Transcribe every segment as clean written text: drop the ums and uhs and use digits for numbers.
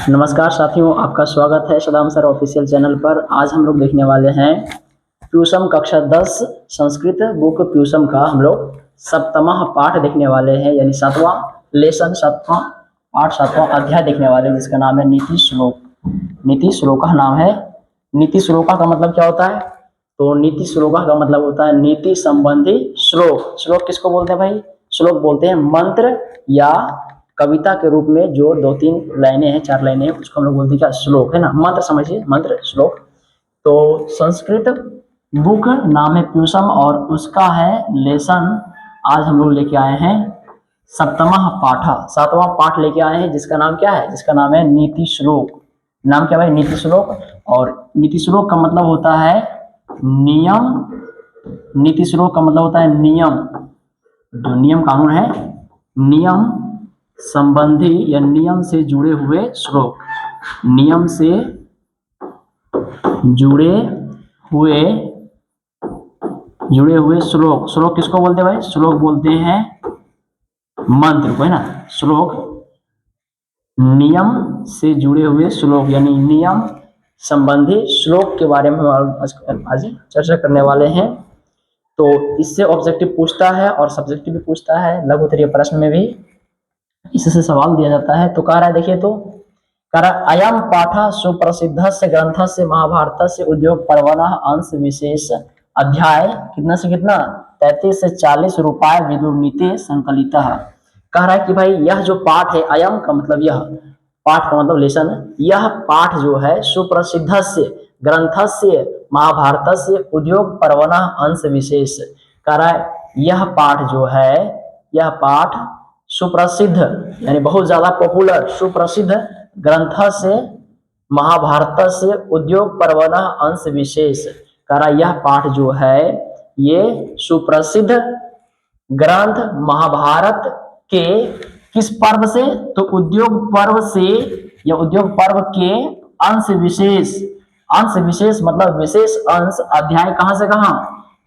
नमस्कार साथियों, आपका स्वागत है सदाम सर ऑफिशियल चैनल पर। आज हम लोग देखने वाले हैं प्यूसम कक्षा 10 संस्कृत बुक प्यूसम का हम लोग सप्तमः पाठ देखने वाले हैं, यानी सातवां लेसन, सातवां पाठ, सातवां अध्याय देखने वाले हैं, जिसका नाम है नीति श्लोक। नीति श्लोका नाम है। नीति श्लोका का मतलब क्या होता है? तो नीति श्लोका का मतलब होता है नीति संबंधी श्लोक। श्लोक किसको बोलते हैं भाई? श्लोक बोलते हैं मंत्र या कविता के रूप में जो 2-3 लाइनें हैं, 4 लाइनें हैं, उसको हम लोग बोलते हैं क्या? श्लोक, है ना। मंत्र समझिए, मंत्र श्लोक। तो संस्कृत बुक नाम है प्यूसम और उसका है लेसन। आज हम लोग लेके आए हैं सप्तमः पाठ, सातवां पाठ लेके आए हैं, जिसका नाम क्या है? जिसका नाम है नीति श्लोक। नाम क्या भाई? नीति श्लोक। और नीति श्लोक का मतलब होता है नियम। नीति श्लोक का मतलब होता है नियम, जो नियम कानून है, नियम संबंधी या नियम से जुड़े हुए श्लोक। नियम से जुड़े हुए श्लोक। श्लोक किसको बोलते हैं भाई? श्लोक बोलते हैं मंत्र को, है ना। श्लोक नियम से जुड़े हुए श्लोक, यानी नियम संबंधी श्लोक के बारे में हम आज चर्चा करने वाले हैं। तो इससे ऑब्जेक्टिव पूछता है और सब्जेक्टिव भी पूछता है, लघु उत्तरीय प्रश्न में भी इससे सवाल दिया जाता है। तो कह रहा है, देखिए, तो कह रहा अयम पाठ सुप्रसिद्ध से ग्रंथ से महाभारत से उद्योग पर्वणः अंश विशेष अध्याय कितना से कितना 33 से 40 रुपये विदुर नीति संकलित। कह रहा है कि भाई यह जो पाठ है, अयम का मतलब यह, पाठ का मतलब लेसन, यह पाठ जो है सुप्रसिद्ध से ग्रंथ से महाभारत से उद्योग पर्वणः अंश विशेष। कह रहा है यह पाठ जो है, यह पाठ सुप्रसिद्ध यानी बहुत ज्यादा पॉपुलर, सुप्रसिद्ध ग्रंथ से महाभारत से उद्योग पर्वणः अंश विशेष। कह रहा यह पाठ जो है ये सुप्रसिद्ध ग्रंथ महाभारत के किस पर्व से? तो उद्योग पर्व से, या उद्योग पर्व के अंश विशेष। अंश विशेष मतलब विशेष अंश। अध्याय कहां से कहां?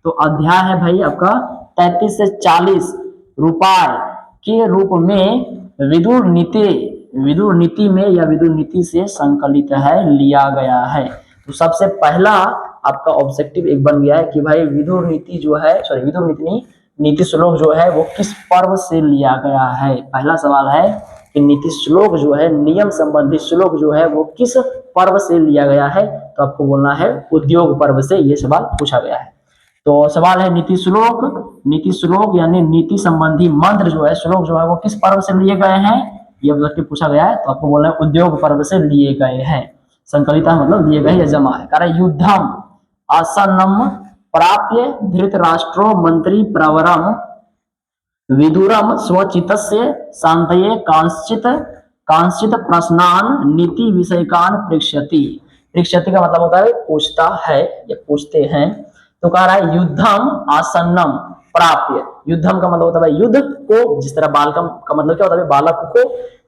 तो अध्याय है भाई आपका 33 से 40 रुपये के रूप में विदुर नीति में या विदुर नीति से संकलित है, लिया गया है। तो सबसे पहला आपका ऑब्जेक्टिव एक बन गया है कि भाई विदुर नीति जो है, सॉरी विदुर नीति नहीं, नीति श्लोक जो है वो किस पर्व से लिया गया है। पहला सवाल है कि नीति श्लोक जो है, नियम संबंधी श्लोक जो है वो किस पर्व से लिया गया है? तो आपको बोलना है उद्योग पर्व से। ये सवाल पूछा गया है। तो सवाल है नीति श्लोक। नीति श्लोक यानी नीति संबंधी मंत्र जो है, श्लोक जो है वो किस पर्व से लिए गए हैं? ये ऑब्जेक्टिव पूछा गया है। तो आपको बोलना है उद्योग पर्व से लिए गए हैं। संकलित मतलब लिए गए या जमा है। कारण युद्धम आसन्नम प्राप्य धृतराष्ट्रो मंत्री प्रवरम विदुरम स्वचितस्य शांतये कांश्चित प्रश्नान नीति विषयकान पृच्छति। पृच्छति का मतलब होता है पूछता है या पूछते हैं। तो कह रहा है युद्धम आसन्नम प्राप्य। युद्धम का मतलब होता है युद्ध को, जिस तरह बालकम का मतलब क्या होता है? बालक को।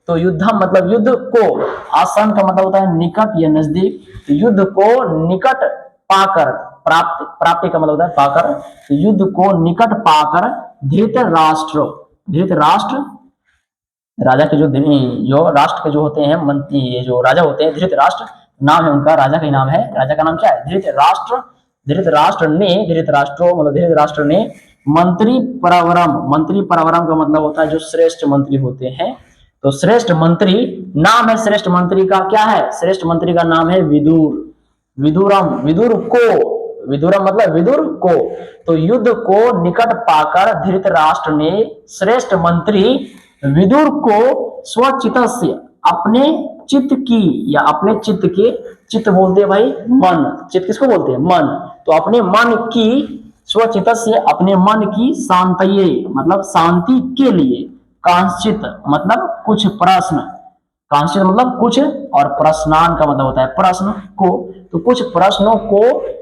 तो युद्धम मतलब युद्ध को, आसन का मतलब होता है निकट या नजदीक। तो युद्ध को निकट पाकर, प्राप्ति का मतलब होता है पाकर, युद्ध को निकट पाकर धृतराष्ट्र राजा के जो राष्ट्र के जो होते हैं मंत्री, ये जो राजा होते हैं, धृतराष्ट्र नाम है उनका, राजा का ही नाम है। राजा का नाम क्या है? धृतराष्ट्र। धृतराष्ट्र ने मंत्री प्रवरम का मतलब होता है जो श्रेष्ठ मंत्री होते हैं। तो श्रेष्ठ मंत्री नाम है, श्रेष्ठ मंत्री का क्या है? श्रेष्ठ मंत्री का नाम है विदुर। विदुरम मतलब विदुर को। तो युद्ध को निकट पाकर धृतराष्ट्र ने श्रेष्ठ मंत्री विदुर को स्वचित से, अपने चित्त की या अपने चित्त के, चित्त बोलते हैं भाई मन, चित्त किसको बोलते हैं? मन। तो अपने मन की, स्वचित से अपने मन की, शांतये मतलब शांति के लिए, कांश्चित मतलब कुछ प्रश्न, कांश्चित मतलब कुछ, और प्रश्नान का मतलब होता है प्रश्न को। तो कुछ प्रश्नों को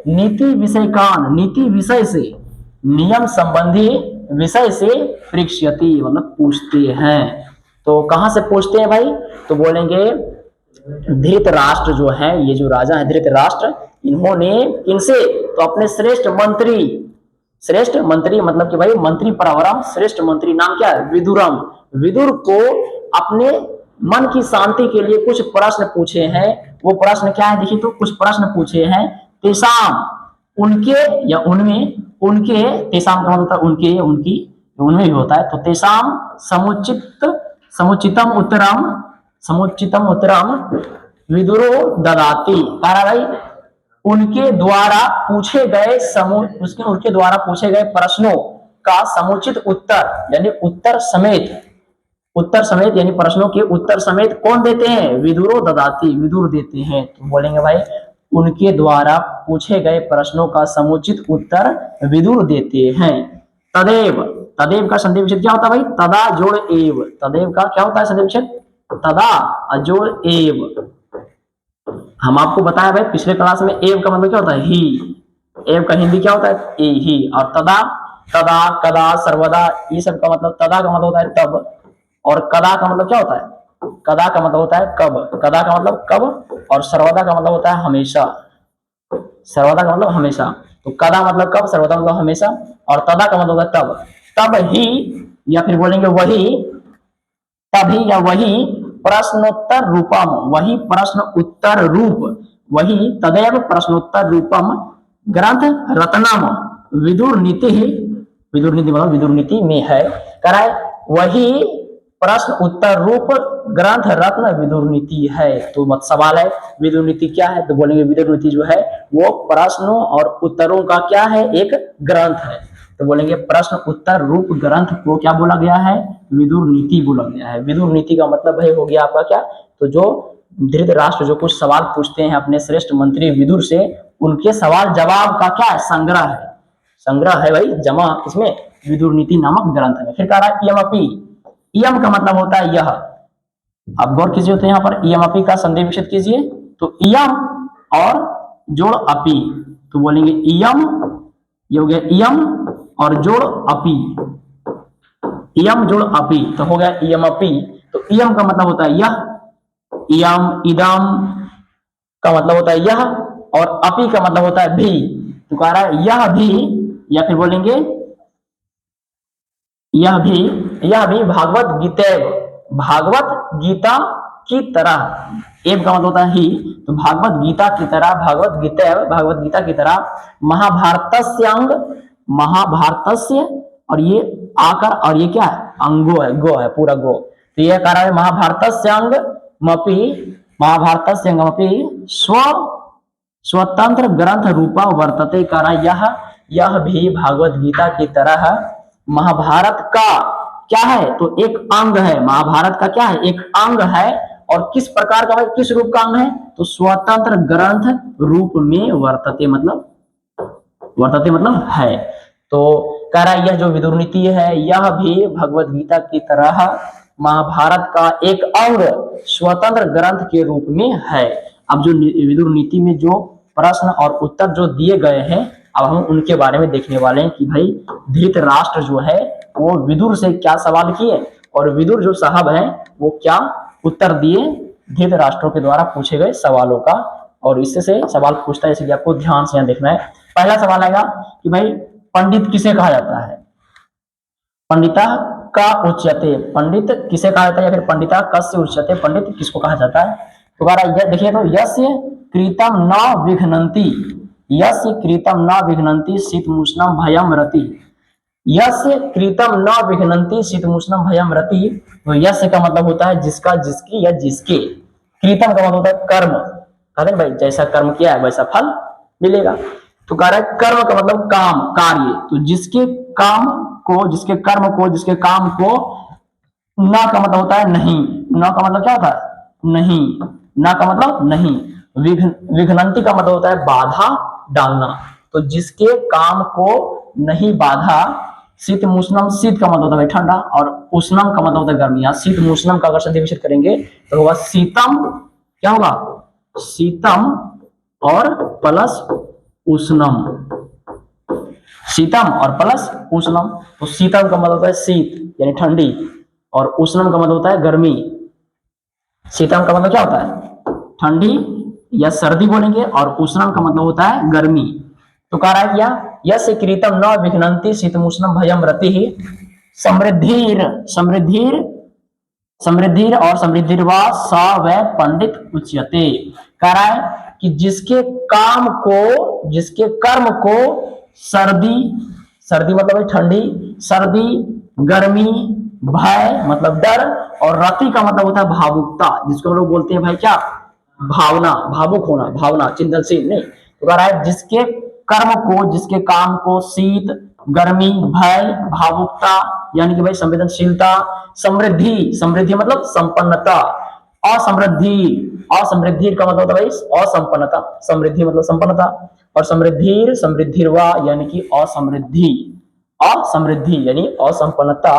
नीति विषयकान, नीति विषय से, नियम संबंधी विषय से पृच्छति मतलब पूछते हैं। तो कहां से पूछते हैं भाई? तो बोलेंगे धृतराष्ट्र जो है, ये जो राजा है धृतराष्ट्र, इन्होंने इनसे तो अपने श्रेष्ठ मंत्री मतलब कि भाई मंत्री प्रवरम, श्रेष्ठ मंत्री नाम क्या है? विदुरम। विदुर को अपने मन की शांति के लिए कुछ प्रश्न पूछे हैं। वो प्रश्न क्या है देखिए, तो कुछ प्रश्न पूछे हैं। तेसाम, उनके या उनमें, उनके, तेसाम का मतलब उनके या उनकी, उनमें भी होता है। तो तेसाम समुचितम उत्तरम, समुचितम उत्तरम विदुरो ददाति। कह रहा भाई उनके द्वारा पूछे गए उसके उनके द्वारा पूछे गए प्रश्नों का समुचित उत्तर, यानी उत्तर समेत, उत्तर समेत यानी प्रश्नों के उत्तर समेत कौन देते हैं? विदुरो ददाति, विदुर देते हैं। तो बोलेंगे भाई उनके द्वारा पूछे गए प्रश्नों का समुचित उत्तर विदुर देते हैं। तदेव, तदेव का संधि विच्छेद क्या होता है भाई? तदा जोड़ एव। तदेव का क्या होता है संधि विच्छेद? तदा अजोड़ एव। हम आपको बताया भाई पिछले क्लास में एव का मतलब क्या होता है? ही। एव का हिंदी क्या होता है? ए ही। और तदा, तदा, कदा, सर्वदा, ये सब का मतलब, तदा का मतलब होता है तब, और कदा का मतलब क्या होता है? कदा का मतलब होता है कब। कदा का मतलब कब, और सर्वदा का मतलब होता है हमेशा। सर्वदा का मतलब हमेशा। तो कदा मतलब कब, सर्वदा मतलब हमेशा, और तदा का मतलब होता है तब। तब ही, या फिर बोलेंगे वही, तभी या वही प्रश्नोत्तर रूपम, वही प्रश्न उत्तर रूप, वही तदेव प्रश्नोत्तर रूपम ग्रंथ रत्नम विदुर नीति, विदुर नीति मतलब विदुर नीति में है। कराए वही प्रश्न उत्तर रूप ग्रंथ रत्न विदुर नीति है। तो मत सवाल है विदुर नीति क्या है? तो बोलेंगे विदुर नीति जो है वो प्रश्नों और उत्तरों का क्या है? एक ग्रंथ है। तो बोलेंगे प्रश्न उत्तर रूप ग्रंथ को क्या बोला गया है? विदुर नीति बोला गया है। विदुर नीति का मतलब है हो गया आपका क्या? तो जो धृतराष्ट्र जो कुछ सवाल पूछते हैं अपने श्रेष्ठ मंत्री विदुर से, उनके सवाल जवाब का क्या है? संग्रह है। संग्रह है भाई, जमा इसमें विदुर नीति नामक ग्रंथ है। फिर कह रहा है इयमपि, इयम का मतलब होता है यह। आप गौर कीजिए तो यहाँ पर इयमपि का संधि विच्छेद कीजिए, तो इयम और जोड़ अपि, तो बोलेंगे इयम, ये हो गया इयम और जोड़ अपि, इयम जोड़ अपि, तो हो गया इयमपि। तो इयम का मतलब होता है यह, इयम इदम का मतलब होता है यह, और अपि का मतलब होता है भी। तो कह रहा है यह भी, या फिर बोलेंगे यह भी भागवत गीतेव, भागवत गीता की तरह। एव का मतलब होता है ही, तो भागवत गीता की तरह, भागवत गीतेव, भागवत गीता की तरह महाभारतस्य अंग, महाभारतस्य, और ये आकर, और ये क्या है? अंगो है, गो है, पूरा गो। तो ये कह रहा है महाभारतस्य अंग मपि, महाभारतस्य अंग मपि स्वतंत्र ग्रंथ रूपा वर्तते। कह रहा यह भी भागवत गीता की तरह महाभारत का क्या है? तो एक अंग है। महाभारत का क्या है? एक अंग है। और किस प्रकार का भाई, किस रूप का अंग है? तो स्वतंत्र ग्रंथ रूप में वर्तते, मतलब वर्तते मतलब है। तो कह रहा है यह जो विदुर नीति है यह भी भगवत गीता की तरह महाभारत का एक अंग स्वतंत्र ग्रंथ के रूप में है। अब जो विदुर नीति में जो प्रश्न और उत्तर जो दिए गए हैं, अब हम उनके बारे में देखने वाले हैं कि भाई धृतराष्ट्र जो है वो विदुर से क्या सवाल किए, और विदुर जो साहब हैं वो क्या उत्तर दिए धृतराष्ट्र के द्वारा पूछे गए सवालों का। और इससे से सवाल पूछता है, इसलिए आपको ध्यान से यहाँ देखना है। पहला सवाल आएगा कि भाई पंडित किसे कहा जाता है? पंडिता का उच्यते, पंडित किसे कहा जाता है, या फिर पंडिता कस्य उच्यते, पंडित किसको कहा जाता है? दोबारा देखिए तो यस्य कृतम न विघ्नन्ति, यस्य कृतम न विघ्नन्ति शीतमुष्णम भयम रति, यस्य कृतम न विघ्नन्ति शीतमुष्णम भयम रति। तो यस्य का मतलब होता है जिसका, जिसकी, या जिसके। कृतम का मतलब होता है कर्म, कहते हैं भाई जैसा कर्म किया है वैसा फल मिलेगा। तो कह रहा है कर्म का मतलब काम, कार्य। तो जिसके काम को, जिसके कर्म को, जिसके काम को, न का मतलब होता है नहीं, न का मतलब क्या होता है? नहीं, न का मतलब नहीं। विघ्नन्ति का मतलब होता है बाधा डालना। तो जिसके काम को नहीं बाधा, शीत मुष्णम, शीत का मतलब होता है ठंडा, और उष्णम का मतलब होता है गर्मी। शीत मुष्णम का अगर संधि विच्छेद करेंगे तो होगा शीतम, क्या होगा? शीतम और प्लस उष्णम, शीतम और प्लस उष्णम। तो शीतम का मतलब होता है शीत यानी ठंडी, और उष्णम का मतलब होता है गर्मी। शीतम का मतलब क्या होता है? ठंडी या सर्दी बोलेंगे, और उष्णम का मतलब होता है गर्मी। तो कह रहा है क्या? यस्य कृतम न विघ्नन्ति शीतमुष्णम भयम रति समृद्धिर, समृद्धिर समृद्धिर और समृद्धिर्वा स वै पंडित उच्यते। कह रहा है कि जिसके कर्म को सर्दी, सर्दी मतलब है ठंडी, सर्दी, गर्मी, भय मतलब डर, और रति का मतलब होता है भावुकता, जिसको हम लोग बोलते हैं भाई क्या, भावना, भावुक होना, भावना, चिंतनशील नहीं। तो कह रहा है जिसके कर्म को, जिसके काम को शीत, गर्मी, भय, भावुकता यानी कि भाई संवेदनशीलता, समृद्धि, समृद्धि मतलब संपन्नता, असमृद्धि, असमृद्धि का मतलब होता है भाई असंपन्नता, समृद्धि मतलब संपन्नता, और समृद्धि, समृद्धिर्वा यानी कि असमृद्धि, असमृद्धि यानी असंपन्नता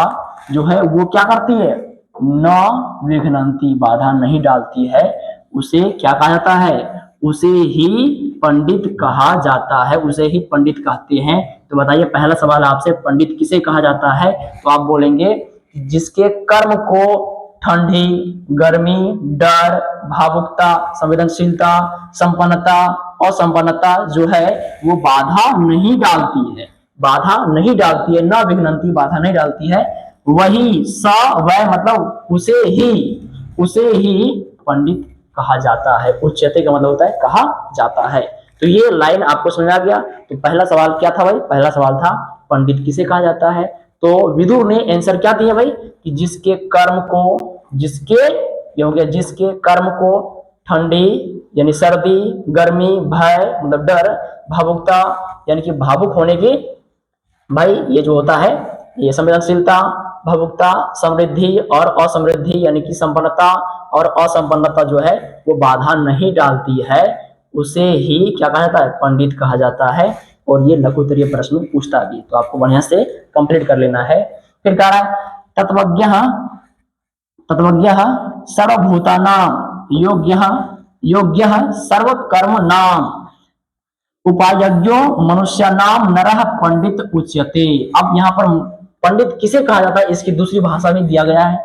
जो है वो क्या करती है, न विघ्नंती, बाधा नहीं डालती है, उसे क्या कहा जाता है, उसे ही पंडित कहा जाता है, उसे ही पंडित कहते हैं। तो बताइए पहला सवाल आपसे, पंडित किसे कहा जाता है, तो आप बोलेंगे जिसके कर्म को ठंडी, गर्मी, डर, भावुकता, संवेदनशीलता, संपन्नता और संपन्नता जो है वो बाधा नहीं डालती है, बाधा नहीं डालती है, न विघ्नंती, बाधा नहीं डालती है, वही स वह मतलब उसे ही पंडित कहा जाता है। उच्यते का मतलब होता है कहा जाता है। तो ये लाइन आपको समझ आ गया। तो पहला सवाल क्या था भाई, पहला सवाल था पंडित किसे कहा जाता है। तो विदुर ने आंसर क्या दिया भाई कि जिसके कर्म को, जिसके ये हो गया, जिसके कर्म को ठंडी यानी सर्दी, गर्मी, भय मतलब डर, भावुकता यानी कि भावुक होने की भाई ये जो होता है ये संवेदनशीलता, भावुकता, समृद्धि और असमृद्धि यानी कि संपन्नता और असंपन्नता जो है वो बाधा नहीं डालती है, उसे ही क्या कहा जाता है, पंडित कहा जाता है। और ये लघु उत्तरीय प्रश्न पूछता भी, तो आपको बढ़िया से कंप्लीट कर लेना है। फिर कह रहा है तत्वज्ञ, तत्वज्ञ सर्वभूतानां योग्य, योग्य सर्वकर्म नाम उपायज्ञो मनुष्य नाम नरः पंडित उच्यते। अब यहाँ पर पंडित किसे कहा जाता है इसकी दूसरी भाषा में दिया गया है।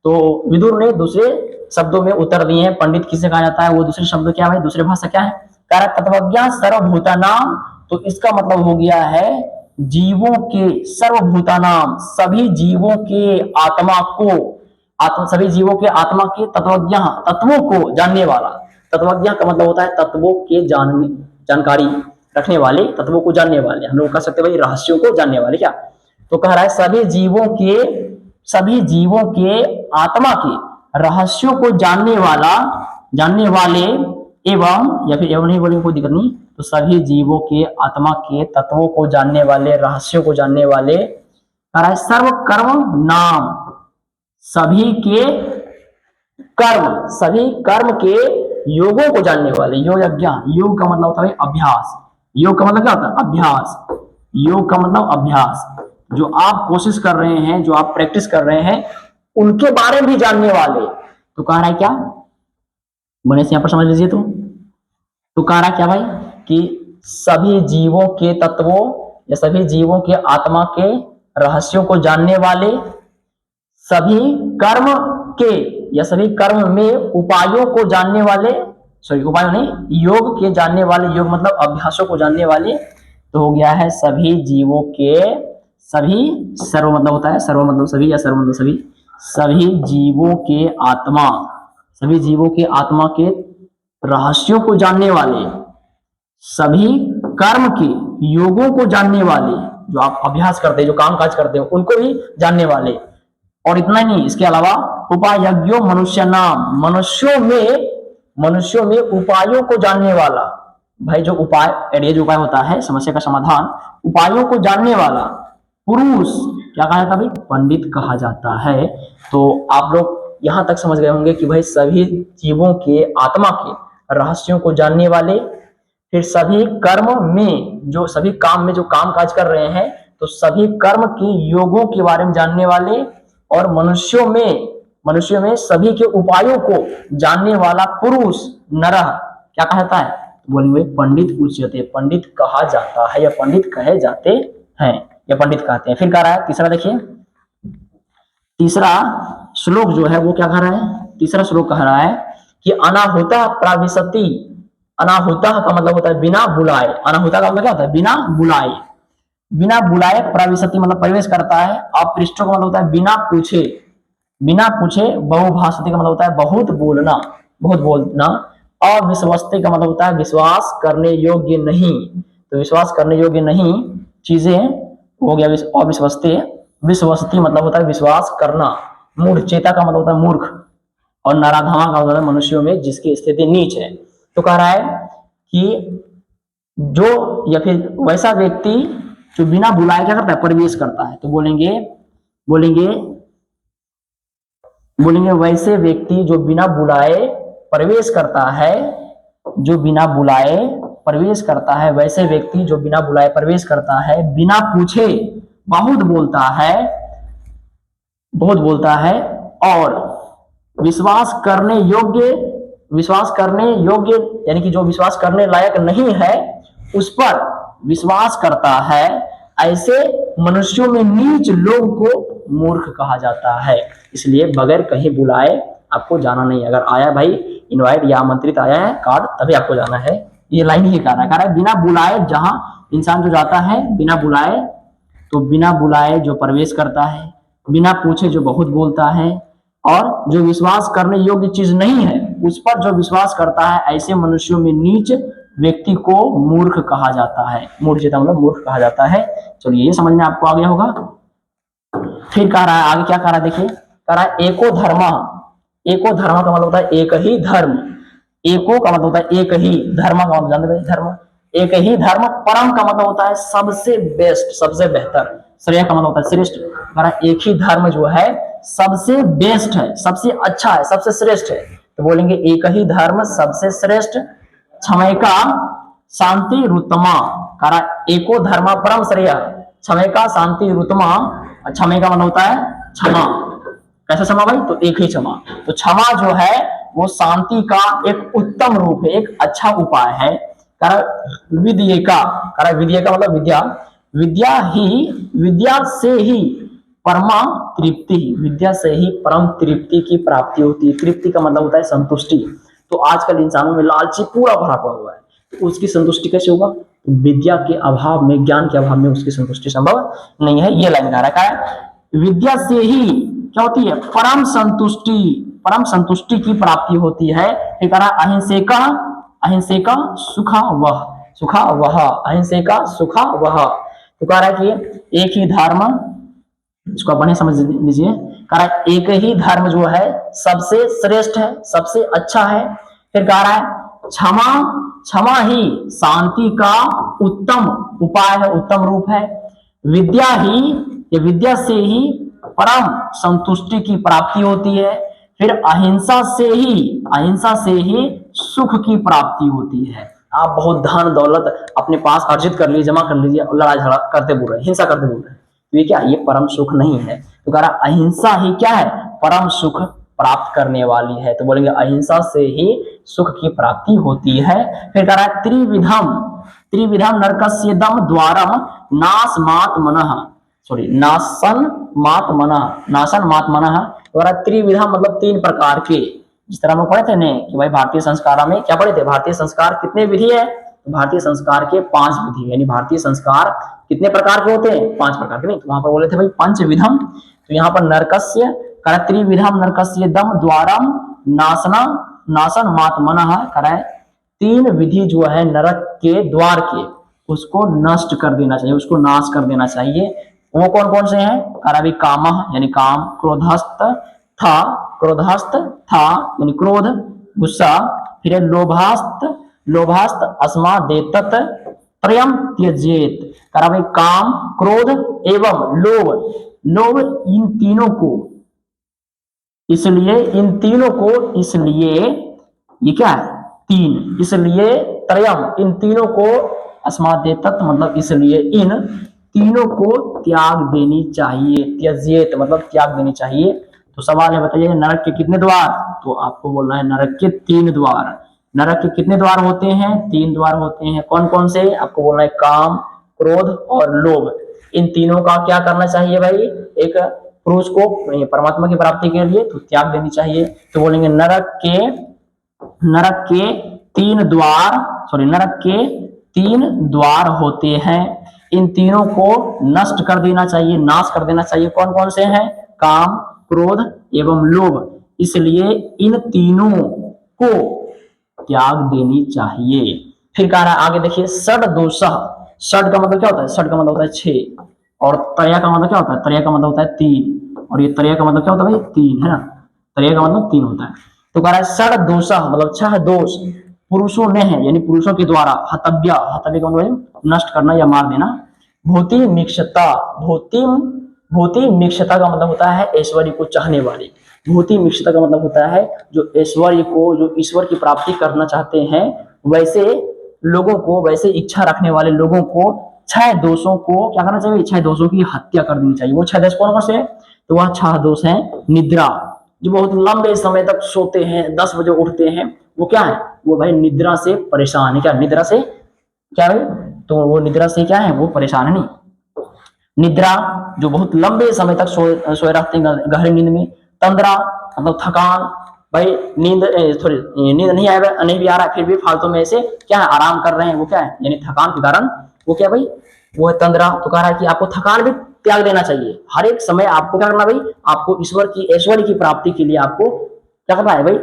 तो विदुर ने दूसरे शब्दों में उत्तर दिए हैं, पंडित किसे कहा जाता है, वो दूसरे शब्द क्या है, दूसरी भाषा क्या है, कह रहा तत्वज्ञ सर्वभूता नाम। तो इसका मतलब हो गया है जीवों के, सर्वभूता नाम सभी जीवों के आत्मा को, आत्मा सभी जीवों के आत्मा के, तत्वज्ञ तत्वों को जानने वाला, तत्वज्ञ का मतलब होता है तत्वों के जानने, जानकारी रखने वाले, तत्वों को जानने वाले, हम लोग कह सकते हैं भाई रहस्यों को जानने वाले क्या। तो कह रहा है सभी जीवों के, सभी जीवों के आत्मा के रहस्यों को जानने वाला, जानने वाले एवं, या फिर एवं नहीं बोलेंगे कोई दिक्कत नहीं, तो सभी जीवों के आत्मा के तत्वों को जानने वाले, रहस्यों को जानने वाले, कह रहा है सर्व कर्म नाम, सभी के कर्म, सभी कर्म के योगों को जानने वाले, योग अज्ञान, योग का मतलब होता है अभ्यास, योग का मतलब क्या होता है अभ्यास, योग का मतलब अभ्यास, जो आप कोशिश कर रहे हैं, जो आप प्रैक्टिस कर रहे हैं उनके बारे में भी जानने वाले। तो कह रहा है क्या, बने से यहां पर समझ लीजिए। तो कह रहा है क्या भाई कि सभी जीवों के तत्वों या सभी जीवों के आत्मा के रहस्यों को जानने वाले, सभी कर्म के या सभी कर्म में उपायों को जानने वाले, सॉरी उपायों नहीं, योग के जानने वाले, योग मतलब अभ्यासों को जानने वाले। तो हो गया है सभी जीवों के, सभी सर्व मतलब होता है सर्व मतलब सभी या सर्व मतलब सभी, सभी जीवों के आत्मा, सभी जीवों के आत्मा के रहस्यों को जानने वाले, सभी कर्म के योगों को जानने वाले, जो आप अभ्यास करते हैं, जो काम काज करते हैं उनको भी जानने वाले। और इतना ही नहीं, इसके अलावा उपायज्ञो मनुष्य नाम, मनुष्यों में उपायों को जानने वाला, भाई जो उपाय, ये जो उपाय होता है समस्या का समाधान, उपायों को जानने वाला पुरुष क्या कहा जाता है भाई, पंडित कहा जाता है। तो आप लोग यहां तक समझ गए होंगे कि भाई सभी जीवों के आत्मा के रहस्यों को जानने वाले, फिर सभी कर्म में जो, सभी काम में जो काम काज कर रहे हैं तो सभी कर्म के योगों के बारे में जानने वाले, और मनुष्यों में सभी के उपायों को जानने वाला पुरुष नरः क्या कहा जाता है, बोलेंगे पंडित उच्यते, पंडित कहा जाता है या पंडित कहे जाते हैं या पंडित कहते हैं। फिर कह रहा है तीसरा, देखिए तीसरा श्लोक जो है वो क्या कह रहा है, तीसरा श्लोक कह रहा है कि अनाहुता प्राविशति, अनाहुता का मतलब होता है बिना बुलाए, अनाहुता का मतलब क्या होता है, बिना बुलाए, बिना बुलाए प्रविशति मतलब प्रवेश करता है, अपृष्टों का मतलब होता है बिना पूछे, बिना पूछे बहुभाषित का मतलब होता है बहुत बोलना, बहुत बोलना। अविश्वसनीय का मतलब होता है विश्वास करने योग्य नहीं। तो विश्वास करने योग्य नहीं चीजें हो गया अविश्वसनीय। विश्वसनीय मतलब होता है विश्वास करना। मूढ़ चेता का मतलब होता है मूर्ख। और नराधमा का मतलब मनुष्यों में जिसकी स्थिति नीच है। तो कह रहा है कि जो या फिर वैसा व्यक्ति जो बिना बुलाए क्या करता है, प्रवेश करता है। तो बोलेंगे बोलेंगे बोलेंगे वैसे व्यक्ति जो बिना बुलाए प्रवेश करता है, जो बिना बुलाए प्रवेश करता है, वैसे व्यक्ति जो बिना बुलाए प्रवेश करता है, बिना पूछे बहुत बोलता है, बहुत बोलता है, और विश्वास करने योग्य, विश्वास करने योग्य यानी कि जो विश्वास करने लायक नहीं है उस पर विश्वास करता है, ऐसे मनुष्यों में नीच लोग को मूर्ख कहा जाता है। इसलिए बगैर कहीं बुलाए आपको जाना नहीं। अगर आया भाई इनवाइट या आमंत्रित आया है कार्ड, तभी आपको जाना है। ये लाइन ही कह रहा है बिना बुलाए जहां इंसान जो जाता है बिना बुलाए, तो बिना बुलाए जो प्रवेश करता है, बिना पूछे जो बहुत बोलता है, और जो विश्वास करने योग्य चीज नहीं है उस पर जो विश्वास करता है, ऐसे मनुष्यों में नीच व्यक्ति को मूर्ख कहा जाता है। मूर्ख मतलब मूर्ख कहा जाता है। चलिए ये समझ में आपको आ गया होगा। फिर कह रहा है आगे क्या कह रहा है, देखिए कह रहा है एको धर्म। एको धर्म का मतलब होता है एक ही धर्म। एको का मतलब होता है एक ही, धर्म का मतलब जानते हैं धर्म, एक ही धर्म। परम का मतलब होता है सबसे बेस्ट, सबसे बेहतर। श्रेय का मतलब होता है श्रेष्ठ। हमारा एक ही धर्म जो है सबसे बेस्ट है, सबसे अच्छा है, सबसे श्रेष्ठ है। तो बोलेंगे एक ही धर्म सबसे श्रेष्ठ। क्षमयका शांति रुतमा, करा एको धर्म परम श्रेय। क्षमयका शांति रुतमा। क्षमय का मतलब होता है क्षमा। कैसा क्षमा भाई, तो एक ही क्षमा। तो क्षमा जो है वो शांति का एक उत्तम रूप है, एक अच्छा उपाय है। विद्येका, विद्येका मतलब विद्या। विद्या ही, विद्या से ही परमा तृप्ति, विद्या से ही परम तृप्ति की प्राप्ति होती है। तृप्ति का मतलब होता है संतुष्टि। तो आजकल इंसानों में लालची पूरा भरा पड़ा हुआ है, तो उसकी संतुष्टि कैसे होगा? विद्या के अभाव में, ज्ञान के अभाव में उसकी संतुष्टि संभव नहीं है। ये लाइन कह रखा है विद्या से ही क्या होती है, परम संतुष्टि, परम संतुष्टि की प्राप्ति होती है। फिर कह रहा अहिंसे का, अहिंसे का सुखा वह, सुखा वह, अहिंसे का सुखा वह। तो कह रहा है कि एक ही धर्म, इसको अपने समझ लीजिए, कह रहा है एक ही धर्म जो है सबसे श्रेष्ठ है, सबसे अच्छा है। फिर कह रहा है क्षमा, क्षमा ही शांति का उत्तम उपाय है, उत्तम रूप है। विद्या ही, ये विद्या से ही परम संतुष्टि की प्राप्ति होती है। फिर अहिंसा से ही, अहिंसा से ही सुख की प्राप्ति होती है। आप बहुत धन दौलत अपने पास अर्जित कर लीजिए, जमा कर लीजिए, और लड़ाई झगड़ा करते बोल रहे, हिंसा करते बोल रहे, तो ये क्या, ये परम सुख नहीं है। तो कह रहा अहिंसा ही क्या है, परम सुख प्राप्त करने वाली है। तो बोलेंगे अहिंसा से ही सुख की प्राप्ति होती है। फिर कह रहा है त्रिविधम, त्रिविधम नरकस्य दम द्वारम नाश मात मनः, सॉरी नाशन मात मनः, नाशन मात मनः। तो त्रिविधम मतलब तीन प्रकार के। जिस तरह हम लोग पढ़े थे ने कि भाई भारतीय संस्कार में क्या पढ़े थे, भारतीय संस्कार कितने विधि है, भारतीय संस्कार के 5 विधि, यानी भारतीय संस्कार कितने प्रकार के होते हैं, 5 प्रकार के। नहीं तो वहां पर बोले थे भाई पंचविधम। तो यहाँ पर नरकस्य त्रिविधम नरकस्य दम द्वारम नाशना, नाशन मात मनः, करे 3 विधि जो है नरक के द्वार के, उसको नष्ट कर देना चाहिए, उसको नाश कर देना चाहिए। वो कौन कौन से हैं, करावी काम यानी काम, क्रोधस्त था, क्रोधस्त था यानी क्रोध गुस्सा, फिर लोभास्त, लोभास्त अस्मा देतत त्रयम त्यजेत, करावे काम क्रोध एवं लोभ, लोभ इन तीनों को, इसलिए इन तीनों को, इसलिए ये क्या है 3, इसलिए त्रयम इन तीनों को, अस्मात् देतत मतलब इसलिए इन तीनों को त्याग देनी चाहिए। त्यजेत मतलब त्याग देनी चाहिए। तो सवाल है बताइए नरक के कितने द्वार, तो आपको बोलना है नरक के 3 द्वार। नरक के कितने द्वार होते हैं, 3 द्वार होते हैं। कौन कौन से, आपको बोलना है काम, क्रोध और लोभ। इन तीनों का क्या करना चाहिए भाई, एक पुरुष को परमात्मा की प्राप्ति के लिए तो त्याग देनी चाहिए। तो बोलेंगे नरक के, नरक के 3 द्वार, सॉरी नरक के 3 द्वार होते हैं। इन तीनों को नष्ट कर देना चाहिए, नाश कर देना चाहिए। कौन कौन से हैं, काम, क्रोध एवं लोभ, इसलिए इन तीनों को त्याग देनी चाहिए। फिर कह रहा है आगे देखिए, षड दोषः, षड का मतलब क्या होता है, षड का मतलब होता है 6, और त्रय का मतलब क्या होता है, त्रय का मतलब होता है 3, और ये त्रय का मतलब क्या होता है भाई, 3 है ना, त्रय का मतलब 3 होता है। तो कह रहा है षड दोषः मतलब 6 दोष पुरुषों ने है, यानी पुरुषों के द्वारा, हतव्य, हतव्य का मतलब नष्ट करना या मार देना, भूति मिक्षता, भूति, भूति मिक्षता का मतलब होता है ऐश्वर्य को चाहने वाली, भूति मिक्षता का मतलब होता है जो ऐश्वर्य को, जो ईश्वर की प्राप्ति करना चाहते हैं वैसे लोगों को, वैसे इच्छा रखने वाले लोगों को 6 दोषों को क्या करना चाहिए, 6 दोषों की हत्या कर देनी चाहिए। वो 6 दोष कौन कौन से है, तो वह 6 दोष है निद्रा, जो बहुत लंबे समय तक सोते हैं, 10 बजे उठते हैं, वो क्या है, वो भाई निद्रा से परेशान है, क्या निद्रा से, क्या भाई, तो वो निद्रा से क्या है, वो परेशान है नहीं। निद्रा जो बहुत लंबे समय तक सोए रहते हैं गहरी नींद में। तंद्रा मतलब थकान, भाई नींद थोड़ी नींद नहीं आया, नहीं भी आ रहा है फिर भी फालतू में ऐसे क्या है आराम कर रहे हैं, वो क्या है, यानी थकान के कारण वो क्या भाई, वो है तंद्रा। तो कह रहा है कि आपको थकान भी त्याग देना चाहिए, हर एक समय आपको क्या करना भाई, आपको ईश्वर की, ऐश्वर्य की प्राप्ति के लिए आपको क्या करना है भाई,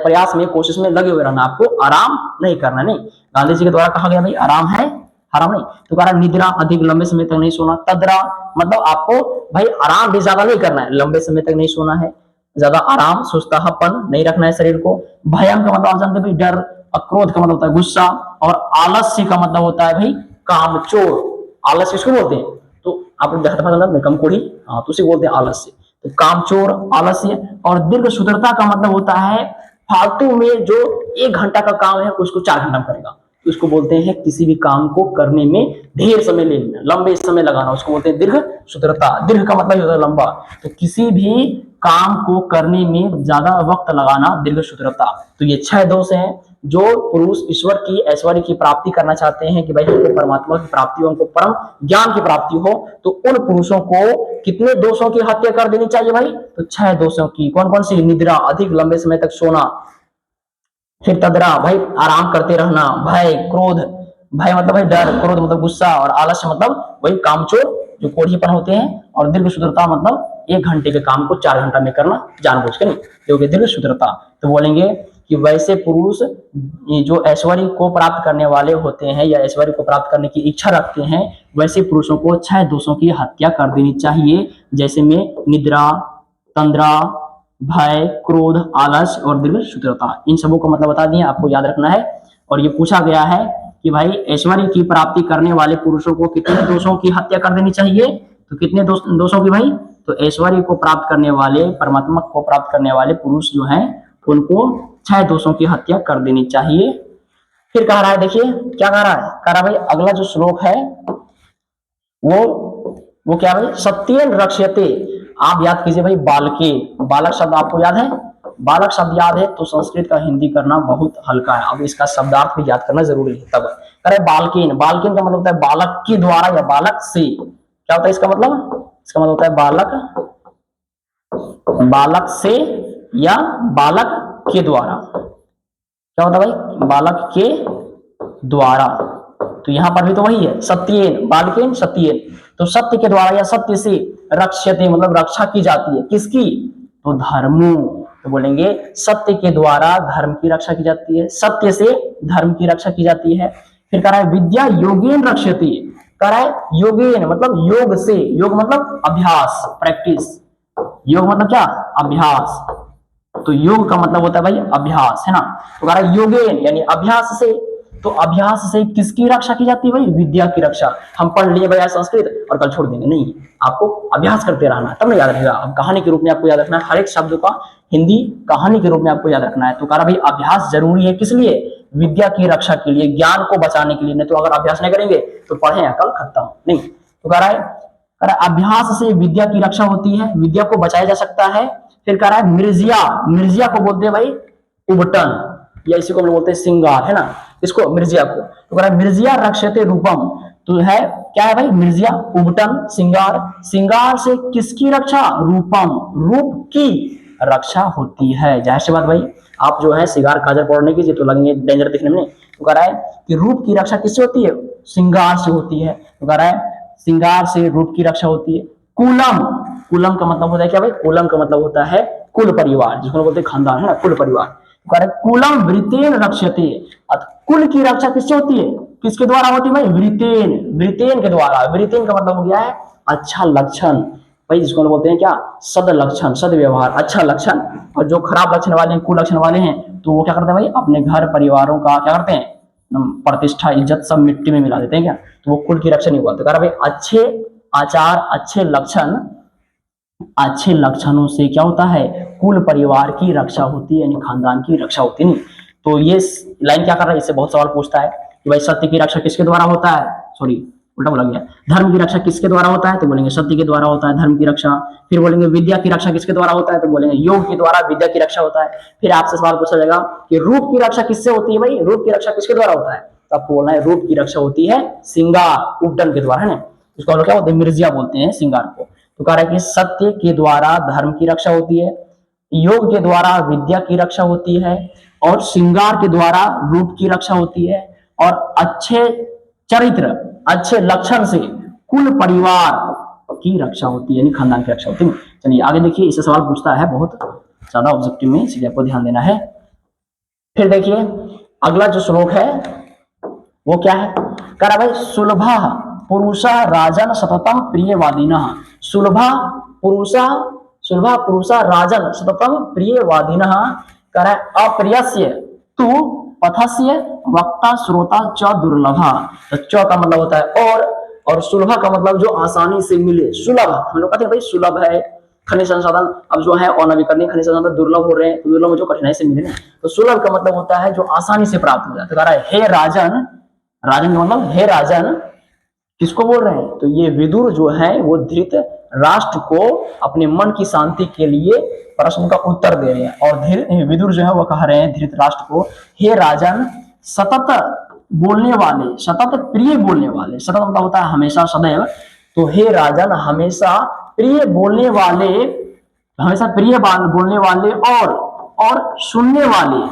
प्रयास में, कोशिश में लगे हुए रहना, आपको आराम नहीं करना। नहीं, गांधी जी के द्वारा कहा गया भाई आराम है हराम नहीं। तो कह रहा निद्रा अधिक लंबे समय तक नहीं सोना, तद्रा मतलब आपको भाई आराम भी ज्यादा नहीं करना है, लंबे समय तक नहीं सोना है, ज्यादा आराम सुस्ताहापन नहीं रखना है शरीर को। भयम का मतलब आप जानते भाई डर, क्रोध का मतलब होता है गुस्सा, और आलस्य का मतलब होता है भाई कामचोर। आलस्य किसको बोलते हैं, तो आप लोग कमकोड़ी, हाँ तो उसे बोलते हैं आलस्य। तो कामचोर, आलस्य, और दीर्घ सूत्रता का मतलब होता है फालतू में जो 1 घंटा का काम है उसको 4 घंटा में करेगा, उसको बोलते हैं किसी भी काम को करने में ढेर समय ले लेना, लंबे समय लगाना, उसको बोलते हैं दीर्घ सूत्रता। दीर्घ का मतलब होता है लंबा, तो किसी भी काम को करने में ज्यादा वक्त लगाना, दीर्घ सूत्रता। तो ये 6 दोष हैं जो पुरुष ईश्वर की, ऐश्वर्य की प्राप्ति करना चाहते हैं कि भाई हमको परमात्मा की प्राप्ति हो, हमको परम ज्ञान की प्राप्ति हो, तो उन पुरुषों को कितने दोषों की हत्या कर देनी चाहिए भाई, तो 6 दोषों की। कौन कौन सी, निद्रा अधिक लंबे समय तक सोना, फिर तद्रा भाई आराम करते रहना, भय क्रोध, भय मतलब भाई डर, क्रोध मतलब गुस्सा, और आलस्य मतलब वही कामचोर जो कोढ़ीपन होते हैं, और दीर्घ सूत्रता मतलब 1 घंटे के काम को 4 घंटा में करना जानबूझ के नहीं, जो कि दीर्घ सूत्रता। तो बोलेंगे कि वैसे पुरुष जो ऐश्वर्य को प्राप्त करने वाले होते हैं या ऐश्वर्य को प्राप्त करने की इच्छा रखते हैं, वैसे पुरुषों को 6 दोषों की हत्या कर देनी चाहिए, जैसे में निद्रा, तंद्रा, भय, क्रोध, आलस और दीर्घ सूत्रता। इन सबों का मतलब बता दिए, आपको याद रखना है। और ये पूछा गया है कि भाई ऐश्वर्य की प्राप्ति करने वाले पुरुषों को कितने दोषों की हत्या कर देनी चाहिए, तो कितने दोषों की भाई, तो ऐश्वर्य को प्राप्त करने वाले, परमात्मा को प्राप्त करने वाले पुरुष जो हैं उनको 6 दोषों की हत्या कर देनी चाहिए। फिर कह रहा है, देखिए क्या कह रहा है, कह रहा भाई अगला जो श्लोक है वो क्या भाई, सत्येन रक्ष्यते। आप याद कीजिए भाई, बालके, बालक शब्द आपको याद है, बालक शब्द याद है तो संस्कृत का हिंदी करना बहुत हल्का है, अब इसका शब्दार्थ भी याद करना जरूरी है। तब अरे बालकेन, बालकेन का मतलब होता है बालक के द्वारा या बालक से, क्या होता है इसका मतलब, इसका मतलब होता है बालक, बालक से या बालक के द्वारा, क्या होता है भाई, बालक के द्वारा। तो यहां पर भी तो वही है, सत्येन, बालकेन सत्येन, तो सत्य के द्वारा या सत्य से, रक्ष्यते मतलब रक्षा की जाती है, किसकी, तो धर्मो। तो बोलेंगे सत्य के द्वारा धर्म की रक्षा की जाती है, सत्य से धर्म की रक्षा की जाती है। फिर कह रहा है विद्या योगेन रक्ष्यते, कह रहा है योगेन मतलब योग से, योग मतलब अभ्यास, प्रैक्टिस, योग मतलब क्या, अभ्यास, तो योग का मतलब होता है भाई अभ्यास, है ना। तो कह रहा है योगेन यानी अभ्यास से, तो अभ्यास से किसकी रक्षा की जाती है भाई, विद्या की रक्षा। हम पढ़ लिए भाई संस्कृत और कल छोड़ देंगे, नहीं, आपको अभ्यास करते रहना तब ना याद रहेगा। अब कहानी के रूप में आपको याद रखना है, हर एक शब्द का हिंदी कहानी के रूप में आपको याद रखना है। तो कह रहा भाई अभ्यास जरूरी है, किस लिए, विद्या की रक्षा के लिए, ज्ञान को बचाने के लिए, नहीं तो अगर अभ्यास नहीं करेंगे तो पढ़े कल खत्म नहीं। तो कह रहा है अभ्यास से विद्या की रक्षा होती है, विद्या को बचाया जा सकता है। फिर कह रहा है मिर्जिया, मिर्जिया को बोलते हैं भाई उबटन, या इसी को हम बोलते हैं सिंगार, है ना, इसको मिर्जिया को। तो कह रहा है मिर्जिया रक्षते रूपम, तो है क्या है भाई, मिर्जिया उबटन सिंगार, सिंगार से किसकी रक्षा, रूपम रूप की रक्षा होती है। जाहिर सी बात भाई, आप जो है सिंगार काजल पाउडर नहीं कीजिए तो लगेंगे डेंजर दिखने में। तो कह रहा है कि रूप की रक्षा किससे होती है, सिंगार से होती है। तो कह रहा है सिंगार से रूप की रक्षा होती है। कुलम, कुलम का मतलब होता है क्या भाई? कुलम का मतलब होता है कुल परिवार, जिसको बोलते हैं खानदान, है ना, कुल परिवार। तो कह रहे कुलम वृतेन रक्षते, कुल की रक्षा किससे होती है? किसके द्वारा होती है भाई? वृतेन, वृतेन के द्वारा। वृतेन का मतलब हो गया है अच्छा लक्षण भाई, जिसको बोलते हैं क्या? सद लक्षण, सद व्यवहार, अच्छा लक्षण। और जो खराब लक्षण वाले हैं, कुलक्षण वाले हैं, तो वो क्या करते हैं भाई? अपने घर परिवारों का क्या करते हैं? प्रतिष्ठा, इज्जत सब मिट्टी में मिला देते हैं क्या? तो वो कुल की रक्षा नहीं हुआ। तो कह रहा भाई अच्छे आचार, अच्छे लक्षण, अच्छे लक्षणों से क्या होता है? कुल परिवार की रक्षा होती है, यानी खानदान की रक्षा होती है। नहीं तो ये लाइन क्या कर रहा है? इससे बहुत सवाल पूछता है कि भाई सत्य की रक्षा किसके द्वारा होता है? सॉरी, उल्टा बोला गया। धर्म की रक्षा किसके द्वारा होता है? तो बोलेंगे सत्य के द्वारा होता है धर्म की रक्षा। फिर बोलेंगे विद्या की रक्षा किसके द्वारा होता है? तो बोलेंगे योग के द्वारा विद्या की रक्षा होता है। फिर आपसे सवाल पूछा जाएगा कि रूप की रक्षा किससे होती है भाई? रूप की रक्षा किसके द्वारा होता है? तो आपको बोलना है रूप की रक्षा होती है श्रृंगार, उपटन के द्वारा, है ना। उसको हम क्या बोलते हैं? मिर्जिया बोलते हैं श्रृंगार को। तो कह रहा है कि सत्य के द्वारा धर्म की रक्षा होती है, योग के द्वारा विद्या की रक्षा होती है, और श्रृंगार के द्वारा रूप की रक्षा होती है, और अच्छे चरित्र, अच्छे लक्षण से कुल परिवार की रक्षा होती है, यानी खानदान की रक्षा होती है। चलिए आगे देखिए, इससे सवाल पूछता है बहुत ज्यादा ऑब्जेक्टिव में, इसलिए आपको ध्यान देना है। फिर देखिए अगला जो श्लोक है वो क्या है? कह रहा भाई सुलभा पुरुषा राजन सततम प्रियवादिनः, सुलभा पुरुषा, सुलभा पुरुषा राजन सततम प्रियवादिनः। कह रहा है अप्रियस्य तु पथस्य वक्ता श्रोता च दुर्लभा। तो च का मतलब होता है और सुलभा का मतलब जो आसानी से मिले, सुलभ। हम लोग कहते हैं भाई सुलभ है खनिज संसाधन, अब जो है अनवीकरणीय खनिज संसाधन दुर्लभ हो रहे हैं, तो दुर्लभ जो कठिनाई से मिले ना, तो सुलभ का मतलब होता है जो आसानी से प्राप्त हो जाता है। कह रहा है हे राजन, राजन का मतलब हे राजन, किसको बोल रहे हैं? तो ये विदुर जो है वो धृत राष्ट्र को अपने मन की शांति के लिए प्रश्न का उत्तर दे रहे हैं। और विदुर जो है वो कह रहे हैं धृत राष्ट्र को, हे राजन सतत बोलने वाले, सतत प्रिय बोलने वाले, सतत मतलब होता है हमेशा, सदैव। तो हे राजन हमेशा प्रिय बोलने वाले, हमेशा प्रिय बोलने वाले और सुनने वाले,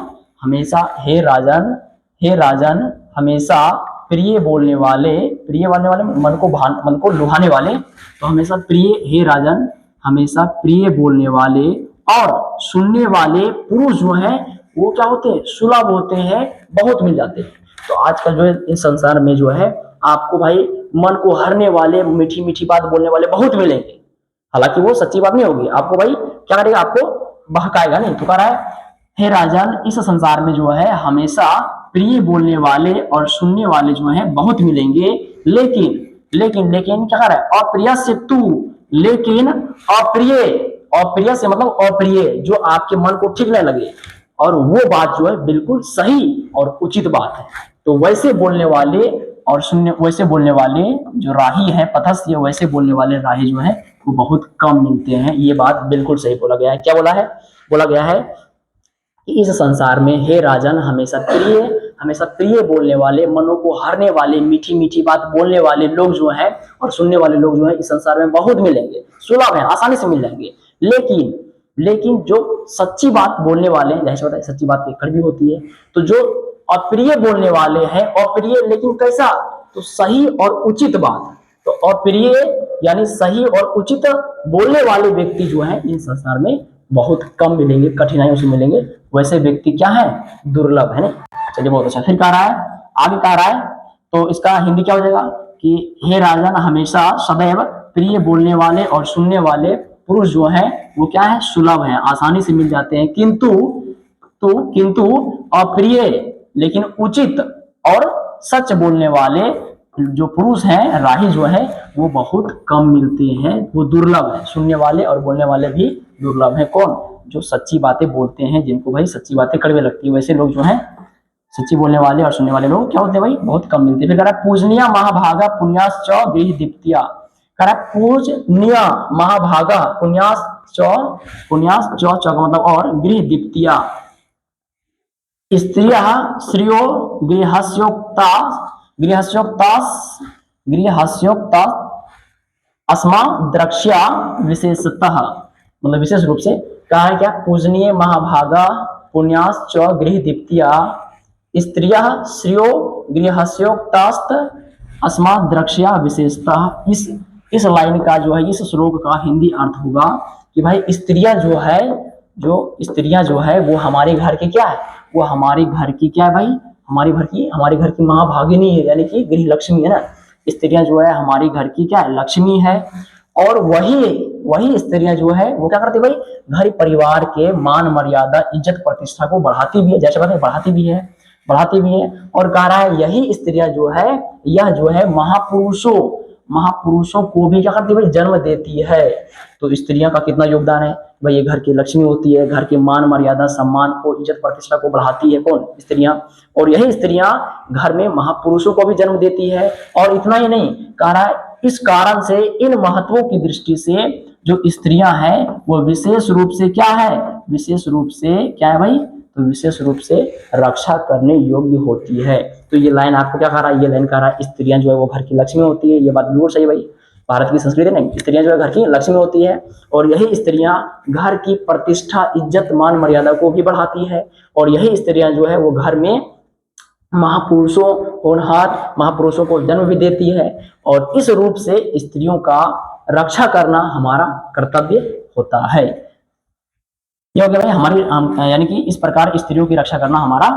हमेशा हे राजन, हे राजन हमेशा प्रिय बोलने वाले, प्रिय बोलने वाले मन को लुभाने वाले, तो हमेशा प्रिय, हे राजन हमेशा प्रिय बोलने वाले और सुनने वाले पुरुष जो है वो क्या होते हैं? सुलभ होते हैं, बहुत मिल जाते हैं। तो आजकल जो है इस संसार में जो है आपको भाई मन को हरने वाले, मीठी मीठी बात बोलने वाले बहुत मिलेंगे। हालांकि वो सच्ची बात नहीं होगी, आपको भाई क्या करेगा? आपको बहकाएगा नहीं। तो कह रहा है हे राजन इस संसार में जो है हमेशा प्रिय बोलने वाले और सुनने वाले जो है बहुत मिलेंगे, लेकिन लेकिन लेकिन क्या कर रहा है? अप्रिय से तू, लेकिन अप्रिय, अप्रिय से मतलब अप्रिय, जो आपके मन को ठीक नहीं लगे, और वो बात जो है बिल्कुल सही और उचित बात है, तो वैसे बोलने वाले और सुनने, वैसे बोलने वाले जो राही है, पथस्य, वैसे बोलने वाले राही जो है वो बहुत कम मिलते हैं। ये बात बिल्कुल सही बोला गया है। क्या बोला है? बोला गया है कि इस संसार में हे राजन हमेशा प्रिय बोलने वाले, मनों को हरने वाले, मीठी मीठी बात बोलने वाले लोग जो हैं और सुनने वाले लोग जो हैं इस संसार में बहुत मिलेंगे, सुलभ है, आसानी से मिल जाएंगे। लेकिन लेकिन जो सच्ची बात बोलने वाले हैं, जैसे बताया सच्ची बात कड़वी होती है, तो जो अप्रिय बोलने वाले हैं, अप्रिय लेकिन कैसा? तो सही और उचित बात। तो अप्रिय यानी सही और उचित बोलने वाले व्यक्ति जो है इन संसार में बहुत कम मिलेंगे, कठिनाइयों से मिलेंगे। वैसे व्यक्ति क्या है? दुर्लभ है ना। चलिए बहुत अच्छा। फिर कह रहा है, आगे कह रहा है, तो इसका हिंदी क्या हो जाएगा कि हे राजन हमेशा सदैव प्रिय बोलने वाले और सुनने वाले पुरुष जो है वो क्या है? सुलभ है, आसानी से मिल जाते हैं, किंतु अप्रिय लेकिन उचित और सच बोलने वाले जो पुरुष हैं, राही जो है वो बहुत कम मिलते हैं, वो दुर्लभ है। सुनने वाले और बोलने वाले भी दुर्लभ है। कौन? जो सच्ची बातें बोलते हैं, जिनको भाई सच्ची बातें कड़वे लगती है, वैसे लोग जो हैं सच्ची बोलने वाले और सुनने वाले लोग क्या होते हैं भाई? बहुत कम मिलते हैं। फिर कह रहा है पूजनीय महाभागा पुण्याश्च गृह दीप्तिया। कह रहा है पूजनीय महाभागा पुण्याश्च का मतलब और गृह दीप्तिया, स्त्रियः श्रियो गृहस्योक्ता अस्मा द्रक्ष्या विशेषतः, मतलब विशेष रूप से कहा है क्या? पूजनीय महाभागा पुण्याश्च गृह दीप्तिया स्त्रियः श्रियो गृहस्योक्तास्त अस्मा द्रक्ष्या विशेषतः। इस इस लाइन का जो है, इस श्लोक का हिंदी अर्थ होगा कि भाई स्त्रियां जो है वो हमारे घर की क्या है, वो हमारे घर की क्या है भाई, हमारे घर की महाभागिनी है, यानी कि गृह लक्ष्मी है ना। स्त्रियां जो है हमारी घर की क्या है, लक्ष्मी है। और वही वही स्त्रियां जो है वो क्या करती है भाई, घर परिवार के मान मर्यादा इज्जत प्रतिष्ठा को बढ़ाती भी है, जैसे बात है बढ़ाती भी है। और कह रहा है यही स्त्रियां जो है, यह जो है महापुरुषों को भी क्या करती है भाई, जन्म देती है। तो स्त्रियों का कितना योगदान है भाई, ये घर की लक्ष्मी होती है, घर के मान मर्यादा सम्मान को इज्जत प्रतिष्ठा को बढ़ाती है कौन, स्त्रियां। और यही स्त्रियां घर में महापुरुषों को भी जन्म देती है। और इतना ही नहीं, कह रहा है इस कारण से इन महत्वों की दृष्टि से जो स्त्रियां हैं वो विशेष रूप से क्या है, विशेष रूप से क्या है भाई, तो विशेष रूप से रक्षा करने योग्य होती है। तो ये लाइन आपको क्या कह रहा है, ये लाइन कह रहा है स्त्रियां जो है वो घर की लक्ष्मी होती है, ये बात बिल्कुल सही भाई। भारत की संस्कृति में स्त्रियां जो है घर की लक्ष्मी होती है, और यही स्त्रियां घर की प्रतिष्ठा इज्जत मान मर्यादा को भी बढ़ाती है। और यही स्त्रियां जो है वो घर में महापुरुषों होनहार महापुरुषों को जन्म भी देती है। और इस रूप से स्त्रियों का रक्षा करना हमारा कर्तव्य होता है। ये हो गया भाई हमारी यानी कि इस प्रकार स्त्रियों की रक्षा करना हमारा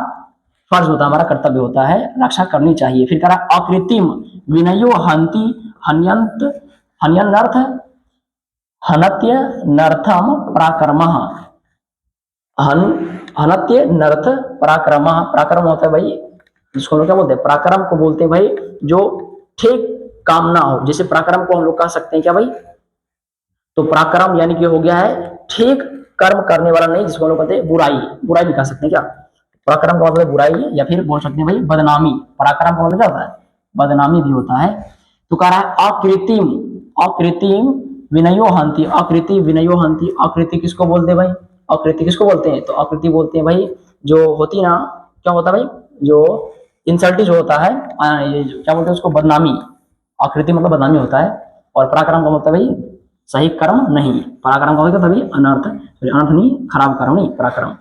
फर्ज होता है, हमारा कर्तव्य होता है, रक्षा करनी चाहिए। फिर कह रहा अकृत्रिम विनयो हंति हन्यंत हन्यनर्थ हनत्य नर्थम पराक्रम हनत्य नर्थ पराक्रम। पराक्रम होता है भाई, जिसको हम लोग क्या बोलते हैं, पराक्रम को बोलते हैं भाई जो ठीक काम ना हो। जैसे पराक्रम को हम लोग कह सकते हैं क्या भाई, तो पराक्रम यानी कि हो गया है ठीक कर्म करने वाला नहीं, जिसको हम लोग कहते हैं बुराई भी कह सकते हैं क्या। पराक्रम का मतलब बुराई, या फिर बोल सकते हैं भाई बदनामी। पराक्रम का मतलब क्या होता है, बदनामी भी होता है। तो कह रहा है अकृत्रिम विनयो हंति, अकृति विनयो हंति। अकृति किसको बोलते हैं भाई, अकृति किसको बोलते हैं, तो अकृति बोलते हैं भाई जो होती ना, क्या होता है भाई, जो इंसल्टी जो होता है, ये क्या बोलते हैं उसको, बदनामी। आकृति मतलब बदनामी होता है। और पराक्रम का मतलब भाई सही कर्म नहीं, पराक्रम का मतलब तभी अनर्थ, अनर्थ नहीं खराब कर्म नहीं, पराक्रम। हम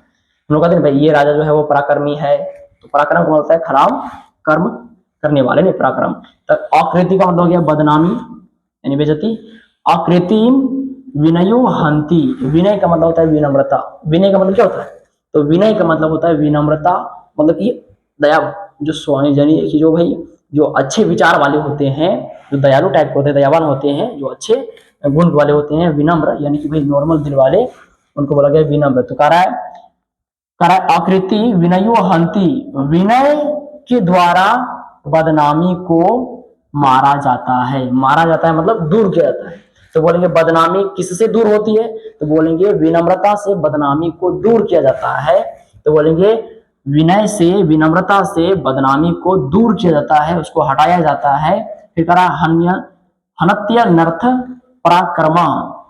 लोग कहते हैं भाई ये राजा जो है वो पराक्रमी है, तो पराक्रम का मतलब है खराब कर्म करने वाले नहीं, पराक्रम। तो आकृति का मतलब हो गया बदनामी यानी बेइज्जती। आकृतिम विनयो हंति, विनय का मतलब होता है विनम्रता। विनय का मतलब क्या होता है, तो विनय का मतलब होता है विनम्रता, मतलब कि दया, जो स्वामी जनी की जो भाई जो अच्छे विचार वाले होते हैं, जो दयालु टाइप के होते हैं, दयावान होते हैं, जो अच्छे गुण वाले होते हैं, विनम्र यानी कि भाई नॉर्मल दिल वाले, उनको बोला गया विनम्र। तो कह रहा है आकृति विनयो हंति, विनय के द्वारा बदनामी को मारा जाता है। मारा जाता है मतलब दूर किया जाता है। तो बोलेंगे बदनामी किससे दूर होती है, तो बोलेंगे विनम्रता से बदनामी को दूर किया जाता है। तो बोलेंगे विनय से विनम्रता से बदनामी को दूर किया जाता है, उसको हटाया जाता है। फिर करा हनत्य नर्थ पराक्रम,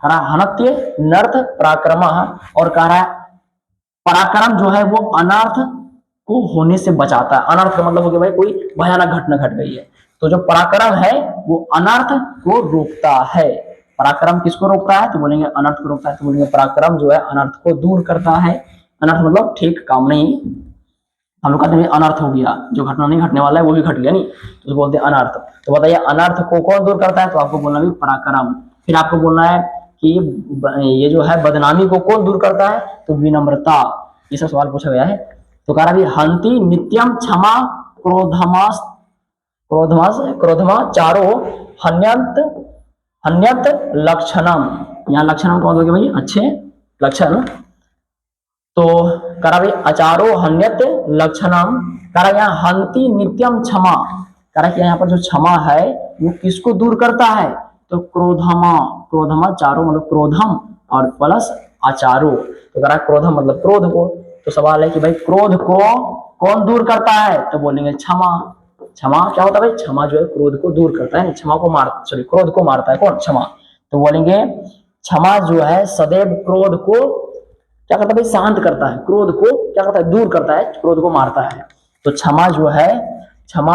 करा हनत्य नर्थ पराक्रम। और कह रहा है पराक्रम जो है वो अनर्थ को होने से बचाता है। अनर्थ का मतलब हो गया भाई कोई भयानक घटना घट गई है, तो जो पराक्रम है वो अनर्थ को रोकता है। पराक्रम किसको रोकता है, तो बोलेंगे अनर्थ को रोकता है। तो बोलेंगे पराक्रम जो है अनर्थ को दूर करता है। अनर्थ मतलब ठीक काम नहीं, हम लोग कहते हैं अनर्थ हो गया, जो घटना नहीं घटने वाला है वो भी घट गया नहीं, तो बोलते हैं अनर्थ। तो बताइए अनर्थ को कौन दूर करता है, तो आपको बोलना भी पराक्रम। फिर आपको बोलना है कि ये जो है बदनामी को कौन दूर करता है, तो विनम्रता। ये सब सवाल पूछा गया है। तो कह रहा भी हंति नित्यम क्षमा क्रोधमा चारो हन्यत लक्षणम। यहाँ लक्षणम कौन हो गया भाई, अच्छे लक्षण। तो करा भाई अचारो हन्यत लक्षणम, करा यहाँ हंति नित्यम क्षमा। करा कि यहाँ पर जो क्षमा है वो किसको दूर करता है, तो क्रोधमा चारो मतलब क्रोधम और प्लस आचारो। तो करा क्रोधम मतलब क्रोध को। तो सवाल है कि भाई क्रोध को कौन दूर करता है, तो बोलेंगे क्षमा। क्षमा क्या होता है भाई, क्षमा जो है क्रोध को दूर करता है, क्षमा को क्रोध को मारता है कौन, क्षमा। तो बोलेंगे क्षमा जो है सदैव क्रोध को क्या करता है भाई, शांत करता है, क्रोध को क्या करता है, दूर करता है, क्रोध को मारता है। तो क्षमा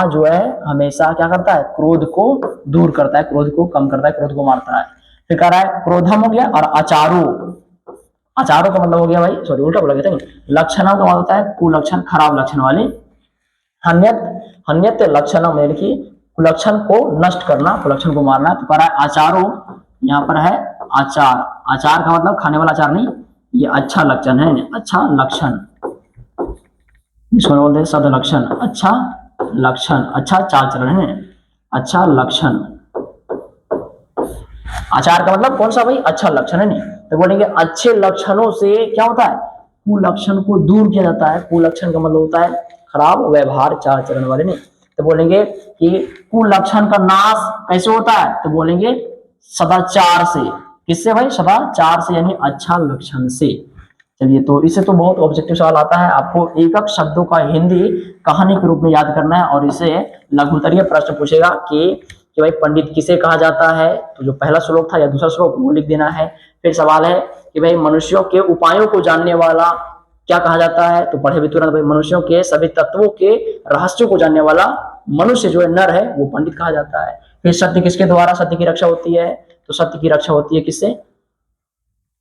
जो है हमेशा क्या करता है, क्रोध को दूर करता है, क्रोध को कम करता है, क्रोध को मारता है। फिर कह रहा है क्रोधम हो गया, और आचारो का मतलब हो गया भाई, सॉरी उल्टा बोला गया, लक्षणों का मतलब होता है कुलक्षण खराब लक्षण वाले। हन्यत लक्षणम यानी कि कुलक्षण को नष्ट करना, कुलक्षण को मारना। तो कह रहा है आचारो, यहाँ पर है आचार, आचार का मतलब खाने वाला अचार नहीं, ये अच्छा लक्षण है, अच्छा लक्षण, इसको बोलते हैं शब्द लक्षण, अच्छा लक्षण, अच्छा चाल चलन है, अच्छा लक्षण। आचार का मतलब कौन सा भाई, अच्छा लक्षण है नहीं। तो बोलेंगे अच्छे लक्षणों से क्या होता है, कुलक्षण को दूर किया जाता है। कुलक्षण का मतलब होता है खराब व्यवहार, चाल चलन वाले नहीं। तो बोलेंगे कि कुलक्षण का नाश कैसे होता है, तो बोलेंगे सदाचार से। किससे भाई, सदाचार से, यानी अच्छा लक्षण से। चलिए, तो इससे तो बहुत ऑब्जेक्टिव सवाल आता है, आपको एक शब्दों का हिंदी कहानी के रूप में याद करना है, और इसे लघुत्तरीय प्रश्न पूछेगा कि भाई पंडित किसे कहा जाता है, तो जो पहला श्लोक था या दूसरा श्लोक वो लिख देना है। फिर सवाल है कि भाई मनुष्यों के उपायों को जानने वाला क्या कहा जाता है, तो पढ़े भी तुरंत भाई मनुष्यों के सभी तत्वों के रहस्यों को जानने वाला मनुष्य जो है, नर है, वो पंडित कहा जाता है। फिर सत्य किसके द्वारा सत्य की रक्षा होती है, तो सत्य की रक्षा होती है किससे,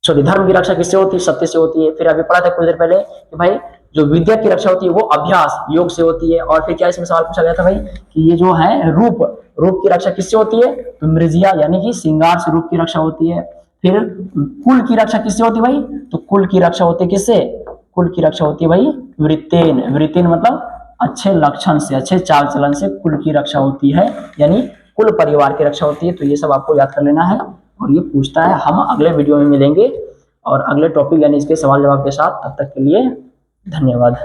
सॉरी धर्म की रक्षा किससे होती है, सत्य से होती है। फिर अभी पढ़ा था कुछ देर पहले कि भाई जो विद्या की रक्षा होती है वो अभ्यास योग से होती है। और फिर क्या इसमें सवाल पूछा गया था भाई कि ये जो है रूप, रूप की रक्षा किससे होती है, तो मृजिया यानी कि श्रृंगार से रूप की रक्षा होती है। फिर कुल की रक्षा किससे होती है भाई, तो कुल की रक्षा होती है किससे, कुल की रक्षा होती है भाई वृत्तेन, वृत्तेन मतलब अच्छे लक्षण से, अच्छे चाल चलन से कुल की रक्षा होती है, यानी कुल परिवार की रक्षा होती है। तो ये सब आपको याद कर लेना है, और ये पूछता है। हम अगले वीडियो में मिलेंगे और अगले टॉपिक यानी इसके सवाल जवाब के साथ, तब तक के लिए धन्यवाद।